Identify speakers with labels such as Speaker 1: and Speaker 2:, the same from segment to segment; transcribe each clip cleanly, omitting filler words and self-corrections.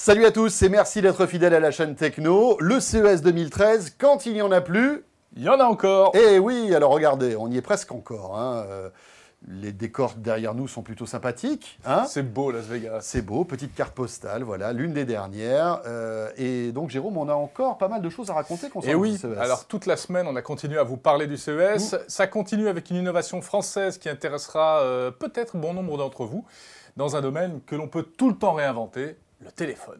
Speaker 1: Salut à tous et merci d'être fidèles à la chaîne Techno. Le CES 2013, quand il n'y en a plus...
Speaker 2: Il y en a encore.
Speaker 1: Eh oui, alors regardez, on y est presque encore. Hein. Les décors derrière nous sont plutôt sympathiques. Hein.
Speaker 2: C'est beau Las Vegas.
Speaker 1: C'est beau, petite carte postale, voilà, l'une des dernières. Et donc Jérôme, on a encore pas mal de choses à raconter concernant le CES.
Speaker 2: Alors toute la semaine, on a continué à vous parler du CES. Ça continue avec une innovation française qui intéressera peut-être bon nombre d'entre vous, dans un domaine que l'on peut tout le temps réinventer, le téléphone.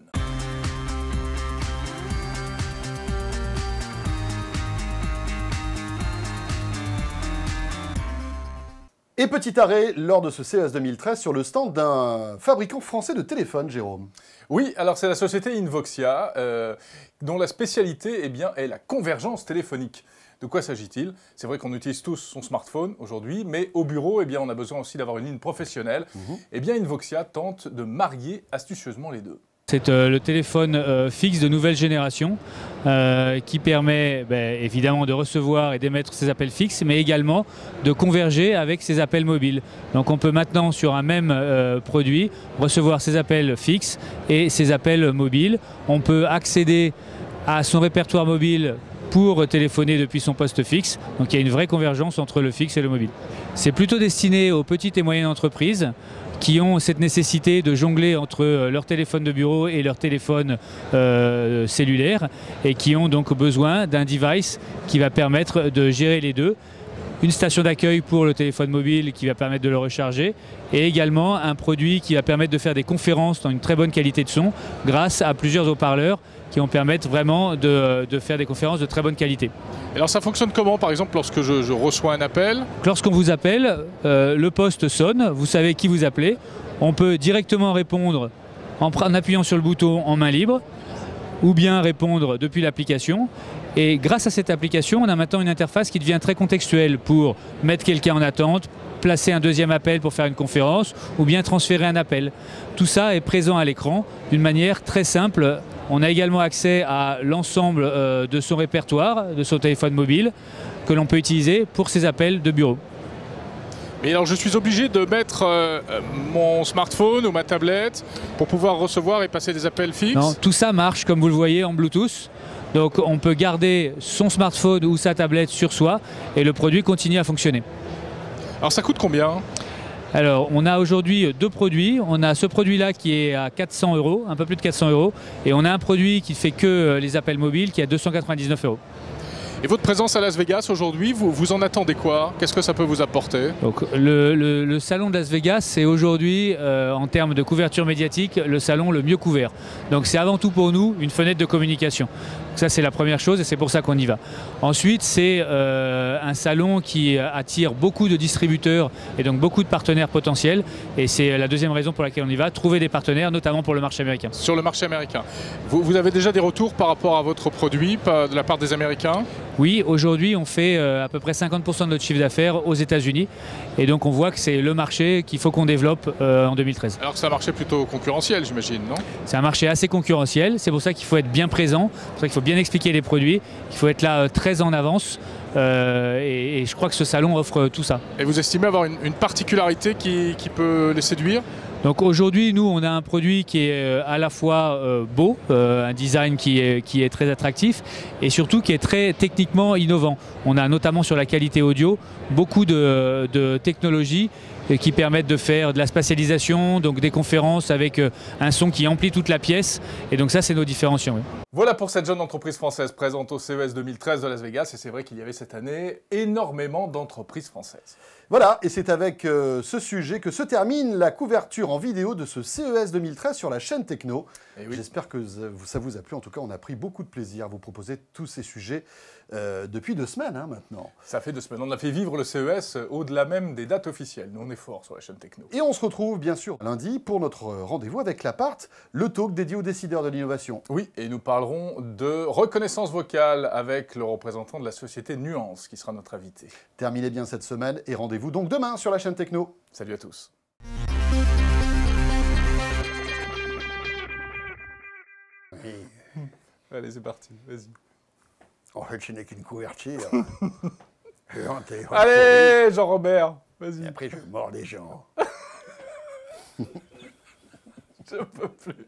Speaker 1: Et petit arrêt lors de ce CES 2013 sur le stand d'un fabricant français de téléphones, Jérôme.
Speaker 2: Oui, alors c'est la société Invoxia, dont la spécialité est la convergence téléphonique. De quoi s'agit-il? C'est vrai qu'on utilise tous son smartphone aujourd'hui, mais au bureau, on a besoin aussi d'avoir une ligne professionnelle. Invoxia tente de marier astucieusement les deux.
Speaker 3: C'est le téléphone fixe de nouvelle génération qui permet évidemment de recevoir et d'émettre ses appels fixes, mais également de converger avec ses appels mobiles. Donc on peut maintenant sur un même produit recevoir ses appels fixes et ses appels mobiles. On peut accéder à son répertoire mobile pour téléphoner depuis son poste fixe. Donc il y a une vraie convergence entre le fixe et le mobile. C'est plutôt destiné aux petites et moyennes entreprises qui ont cette nécessité de jongler entre leur téléphone de bureau et leur téléphone cellulaire et qui ont donc besoin d'un device qui va permettre de gérer les deux. Une station d'accueil pour le téléphone mobile qui va permettre de le recharger et également un produit qui va permettre de faire des conférences dans une très bonne qualité de son grâce à plusieurs haut-parleurs qui vont permettre vraiment de faire des conférences de très bonne qualité.
Speaker 2: Alors ça fonctionne comment par exemple lorsque je reçois un appel?
Speaker 3: Lorsqu'on vous appelle, le poste sonne, vous savez qui vous appelez, on peut directement répondre en appuyant sur le bouton en main libre ou bien répondre depuis l'application. Et grâce à cette application, on a maintenant une interface qui devient très contextuelle pour mettre quelqu'un en attente, placer un deuxième appel pour faire une conférence ou bien transférer un appel. Tout ça est présent à l'écran d'une manière très simple. On a également accès à l'ensemble de son répertoire, de son téléphone mobile, que l'on peut utiliser pour ses appels de bureau.
Speaker 2: Mais alors je suis obligé de mettre mon smartphone ou ma tablette pour pouvoir recevoir et passer des appels fixes?
Speaker 3: Non, tout ça marche comme vous le voyez en Bluetooth. Donc on peut garder son smartphone ou sa tablette sur soi et le produit continue à fonctionner.
Speaker 2: Alors ça coûte combien?
Speaker 3: Alors on a aujourd'hui deux produits. On a ce produit-là qui est à 400 €, un peu plus de 400 €. Et on a un produit qui ne fait que les appels mobiles qui est à 299 €.
Speaker 2: Et votre présence à Las Vegas aujourd'hui, vous en attendez quoi? Qu'est-ce que ça peut vous apporter?
Speaker 3: Donc, le salon de Las Vegas, c'est aujourd'hui, en termes de couverture médiatique, le salon le mieux couvert. Donc c'est avant tout pour nous une fenêtre de communication. Donc, ça c'est la première chose et c'est pour ça qu'on y va. Ensuite, c'est un salon qui attire beaucoup de distributeurs et donc beaucoup de partenaires potentiels. Et c'est la deuxième raison pour laquelle on y va, trouver des partenaires, notamment pour le marché américain.
Speaker 2: Sur le marché américain. Vous avez déjà des retours par rapport à votre produit de la part des Américains?
Speaker 3: Oui, aujourd'hui on fait à peu près 50% de notre chiffre d'affaires aux États-Unis et donc on voit que c'est le marché qu'il faut qu'on développe en 2013.
Speaker 2: Alors que c'est un marché plutôt concurrentiel, j'imagine, non?
Speaker 3: C'est un marché assez concurrentiel, c'est pour ça qu'il faut être bien présent, c'est pour ça qu'il faut bien expliquer les produits, il faut être là très en avance et je crois que ce salon offre tout ça. Et
Speaker 2: vous estimez avoir une particularité qui peut les séduire?
Speaker 3: Donc aujourd'hui, nous, on a un produit qui est à la fois beau, un design qui est très attractif et surtout qui est très techniquement innovant. On a notamment sur la qualité audio beaucoup de technologies qui permettent de faire de la spatialisation, donc des conférences avec un son qui emplit toute la pièce. Et donc ça, c'est nos différenciants. Oui.
Speaker 2: Voilà pour cette jeune entreprise française présente au CES 2013 de Las Vegas. Et c'est vrai qu'il y avait cette année énormément d'entreprises françaises.
Speaker 1: Voilà, et c'est avec ce sujet que se termine la couverture en vidéo de ce CES 2013 sur la chaîne Techno. Oui. J'espère que ça vous a plu. En tout cas, on a pris beaucoup de plaisir à vous proposer tous ces sujets depuis 2 semaines maintenant.
Speaker 2: Ça fait 2 semaines. On a fait vivre le CES au-delà même des dates officielles. Nous, on est fort sur la chaîne Techno.
Speaker 1: Et on se retrouve bien sûr lundi pour notre rendez-vous avec l'Apart, le talk dédié aux décideurs de l'innovation.
Speaker 2: Oui, et nous parlerons de reconnaissance vocale avec le représentant de la société Nuance qui sera notre invité.
Speaker 1: Terminez bien cette semaine et rendez-vous donc demain sur la chaîne Techno.
Speaker 2: Salut à tous.
Speaker 1: Oui.
Speaker 2: Allez, c'est parti, vas-y.
Speaker 1: En fait, ce n'est qu'une couverture.
Speaker 2: Allez, Jean-Robert, vas-y.
Speaker 1: Et après, je mords les gens.
Speaker 2: Je peux plus.